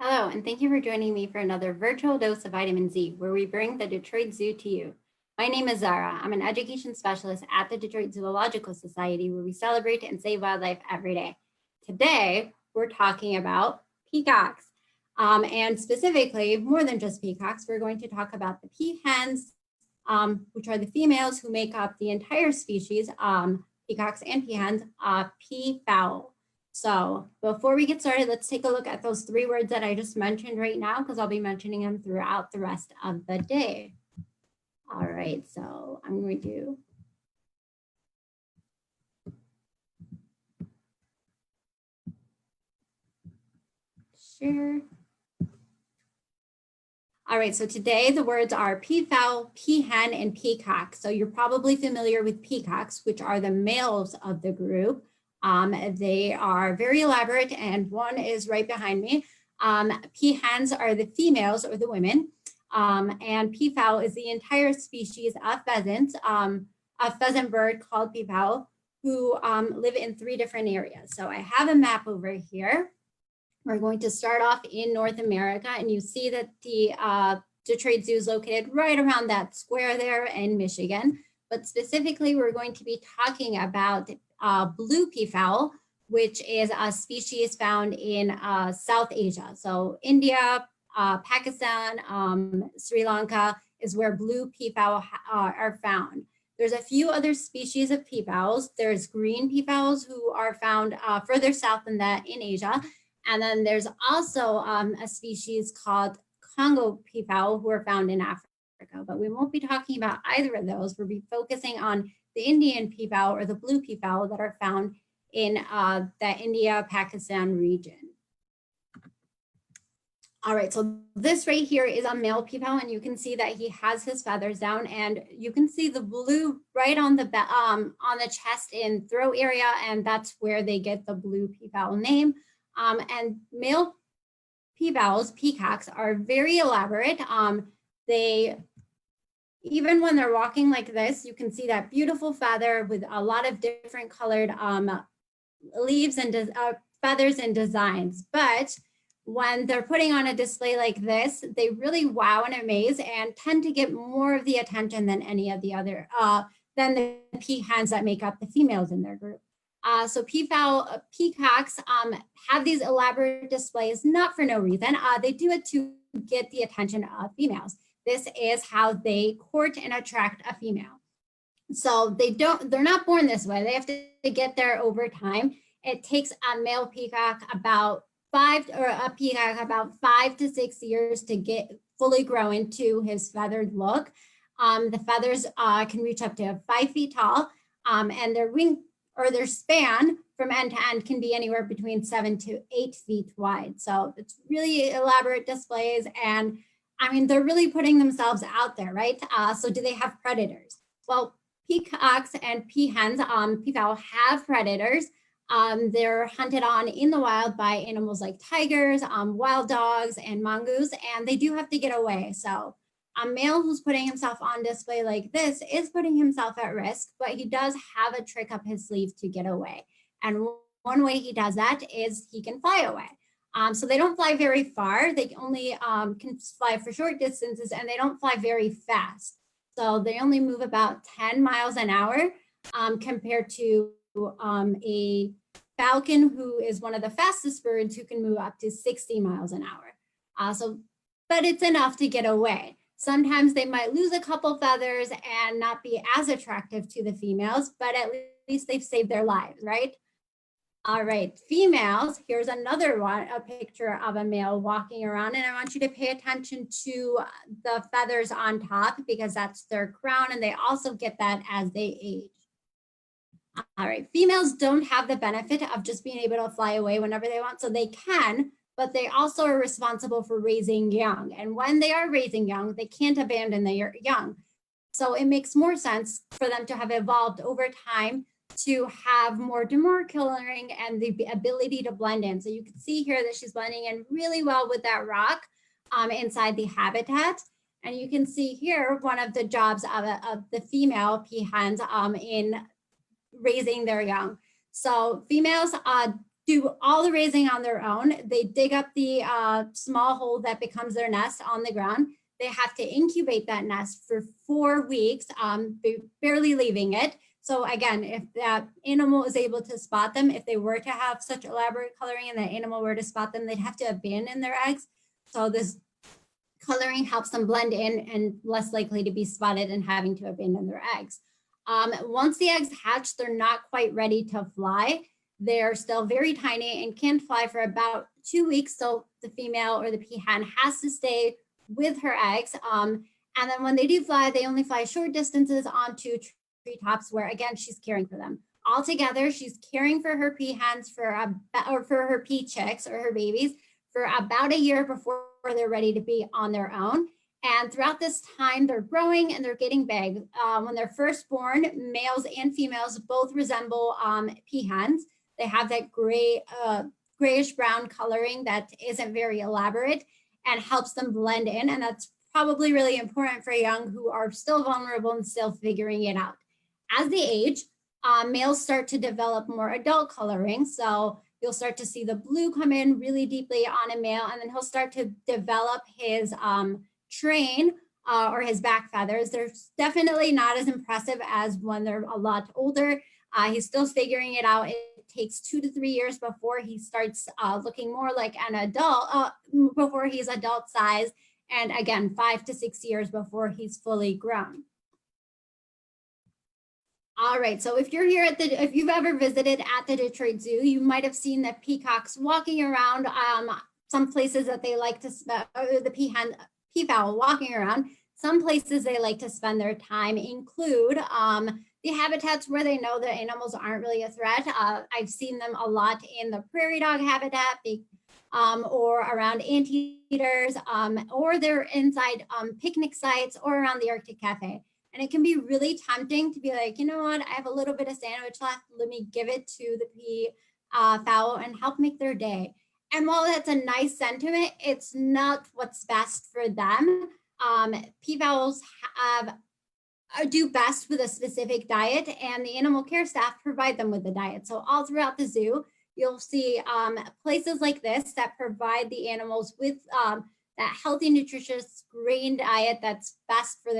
Hello, and thank you for joining me for another virtual dose of vitamin Z, where we bring the Detroit Zoo to you. My name is Zahraa. I'm an education specialist at the Detroit Zoological Society, where we celebrate and save wildlife every day. Today, we're talking about peacocks. And specifically, more than just peacocks, we're going to talk about the peahens, which are the females who make up the entire species, peacocks and peahens, peafowl. So before we get started, let's take a look at those three words that I just mentioned right now, because I'll be mentioning them throughout the rest of the day. All right, so I'm going to share. All right, so today the words are peafowl, peahen, and peacock. So you're probably familiar with peacocks, which are the males of the group. They are very elaborate, and one is right behind me. Peahens are the females or the women, and peafowl is the entire species of pheasants, a pheasant bird called peafowl, who live in 3 different areas. So I have a map over here. We're going to start off in North America, and you see that the Detroit Zoo is located right around that square there in Michigan. But specifically, we're going to be talking about blue peafowl, which is a species found in South Asia. So India, Pakistan, Sri Lanka is where blue peafowl are found. There's a few other species of peafowls. There's green peafowls who are found further south than that in Asia. And then there's also a species called Congo peafowl who are found in Africa, but we won't be talking about either of those. We'll be focusing on the Indian peafowl or the blue peafowl that are found in the India-Pakistan region. All right, so this right here is a male peafowl, and you can see that he has his feathers down, and you can see the blue right on the chest and throat area, and that's where they get the blue peafowl name. And male peafowls, peacocks, are very elaborate. They, even when they're walking like this, you can see that beautiful feather with a lot of different colored leaves and feathers and designs. But when they're putting on a display like this, they really wow and amaze and tend to get more of the attention than any of the other, than the peahens that make up the females in their group. So peacocks have these elaborate displays, not for no reason. They do it to get the attention of females. This is how they court and attract a female. So they're not born this way. They have to get there over time. It takes a male peacock about 5 to 6 years to get fully grow into his feathered look. The feathers can reach up to 5 feet tall, and their wing or their span from end to end can be anywhere between 7 to 8 feet wide. So it's really elaborate displays, and I mean, they're really putting themselves out there, right? So do they have predators? Well, peacocks and peahens, peafowl have predators. They're hunted on in the wild by animals like tigers, wild dogs, and mongoose, and they do have to get away. So a male who's putting himself on display like this is putting himself at risk, but he does have a trick up his sleeve to get away. And one way he does that is he can fly away. So they don't fly very far. They only can fly for short distances, and they don't fly very fast. So they only move about 10 miles an hour compared to a falcon, who is one of the fastest birds, who can move up to 60 miles an hour. But it's enough to get away. Sometimes they might lose a couple feathers and not be as attractive to the females, but at least they've saved their lives, right? All right, females, here's another one, a picture of a male walking around, and I want you to pay attention to the feathers on top, because that's their crown, and they also get that as they age. All right, females don't have the benefit of just being able to fly away whenever they want, so they can, but they also are responsible for raising young. And when they are raising young, they can't abandon their young. So it makes more sense for them to have evolved over time to have more demur coloring and the ability to blend in. So you can see here that she's blending in really well with that rock inside the habitat. And you can see here one of the jobs of the female peahens in raising their young. So females do all the raising on their own. They dig up the small hole that becomes their nest on the ground. They have to incubate that nest for 4 weeks, barely leaving it. So again, if that animal is able to spot them, if they were to have such elaborate coloring and that animal were to spot them, they'd have to abandon their eggs. So this coloring helps them blend in and less likely to be spotted and having to abandon their eggs. Once the eggs hatch, they're not quite ready to fly. They're still very tiny and can fly for about 2 weeks. So the female or the peahen has to stay with her eggs. And then when they do fly, they only fly short distances onto treetops where, again, she's caring for them. Altogether, she's caring for her peahens or for her pea chicks or her babies for about a year before they're ready to be on their own. And throughout this time, they're growing and they're getting big. When they're first born, males and females both resemble peahens. They have that grayish brown coloring that isn't very elaborate and helps them blend in. And that's probably really important for young who are still vulnerable and still figuring it out. As they age, males start to develop more adult coloring. So you'll start to see the blue come in really deeply on a male, and then he'll start to develop his train or his back feathers. They're definitely not as impressive as when they're a lot older. He's still figuring it out. It takes 2 to 3 years before he starts looking more like an adult, before he's adult size. And again, 5 to 6 years before he's fully grown. All right, so if you're here if you've ever visited at the Detroit Zoo, you might have seen the peacocks walking around some places that they like to spend, or the peafowl walking around. Some places they like to spend their time include the habitats where they know the animals aren't really a threat. I've seen them a lot in the prairie dog habitat, or around anteaters, or they're inside picnic sites or around the Arctic Cafe. And it can be really tempting to be like, you know what, I have a little bit of sandwich left. Let me give it to the peafowl and help make their day. And while that's a nice sentiment, it's not what's best for them. Peafowls do best with a specific diet, and the animal care staff provide them with the diet. So all throughout the zoo, you'll see places like this that provide the animals with that healthy, nutritious grain diet that's best for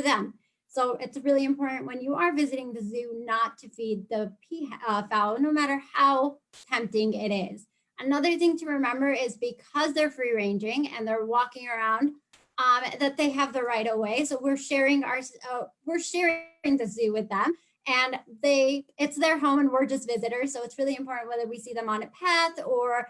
them. So it's really important when you are visiting the zoo not to feed the peafowl, no matter how tempting it is. Another thing to remember is because they're free ranging and they're walking around, that they have the right of way. So we're sharing the zoo with them, and it's their home and we're just visitors. So it's really important whether we see them on a path or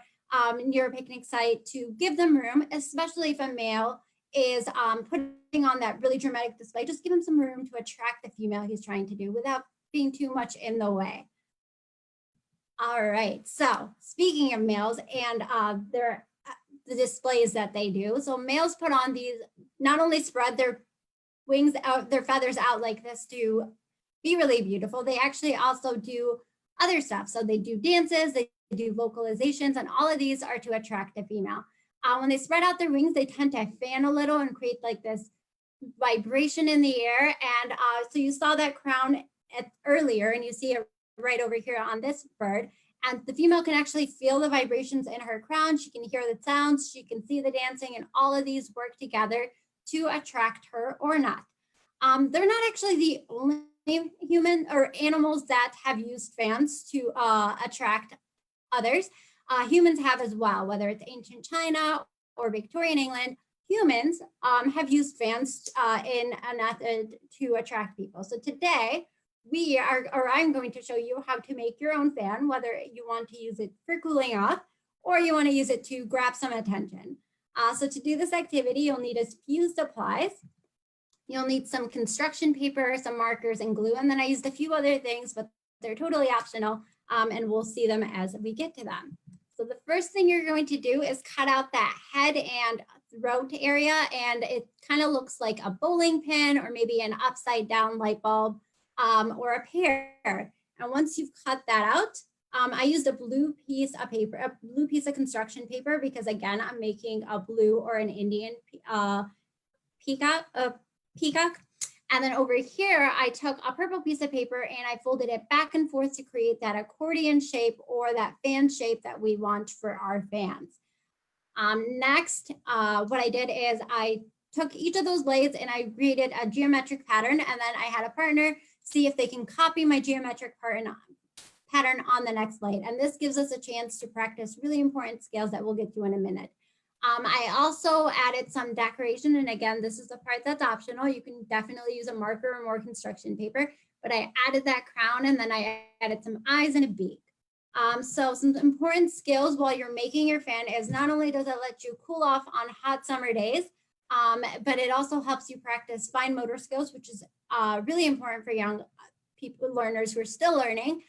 near a picnic site to give them room, especially if a male is putting on that really dramatic display. Just give him some room to attract the female he's trying to do without being too much in the way. All right, so speaking of males and the displays that they do. So males put on these, not only spread their wings out, their feathers out like this to be really beautiful, they actually also do other stuff. So they do dances, they do vocalizations, and all of these are to attract the female. When they spread out their wings, they tend to fan a little and create like this vibration in the air. And so you saw that crown earlier, and you see it right over here on this bird. And the female can actually feel the vibrations in her crown. She can hear the sounds, she can see the dancing, and all of these work together to attract her or not. They're not actually the only human or animals that have used fans to attract others. Humans have as well, whether it's ancient China or Victorian England. Humans have used fans in a method to attract people. So today, I'm going to show you how to make your own fan, whether you want to use it for cooling off or you want to use it to grab some attention. So to do this activity, you'll need a few supplies. You'll need some construction paper, some markers, and glue. And then I used a few other things, but they're totally optional, and we'll see them as we get to them. So the first thing you're going to do is cut out that head and throat area, and it kind of looks like a bowling pin or maybe an upside down light bulb. Or a pear. And once you've cut that out, I used a blue piece of paper, a blue piece of construction paper, because again, I'm making a blue or an Indian peacock. And then over here, I took a purple piece of paper and I folded it back and forth to create that accordion shape or that fan shape that we want for our fans. Next, what I did is I took each of those blades and I created a geometric pattern, and then I had a partner see if they can copy my geometric pattern on the next blade. And this gives us a chance to practice really important skills that we'll get to in a minute. I also added some decoration, and again, this is the part that's optional. You can definitely use a marker or more construction paper, but I added that crown, and then I added some eyes and a beak. So some important skills while you're making your fan is not only does it let you cool off on hot summer days, but it also helps you practice fine motor skills, which is really important for young learners who are still learning.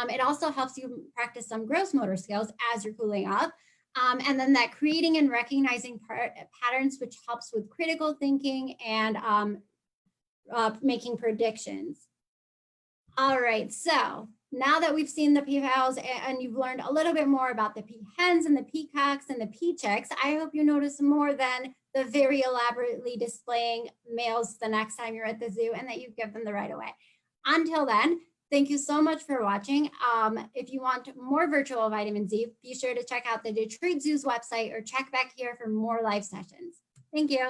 It also helps you practice some gross motor skills as you're cooling off. And then that creating and recognizing patterns, which helps with critical thinking and making predictions. All right, so now that we've seen the peafowls and you've learned a little bit more about the peahens and the peacocks and the peachicks, I hope you notice more than the very elaborately displaying males the next time you're at the zoo, and that you give them the right away. Until then, thank you so much for watching. If you want more virtual vitamin Z, be sure to check out the Detroit Zoo's website or check back here for more live sessions. Thank you.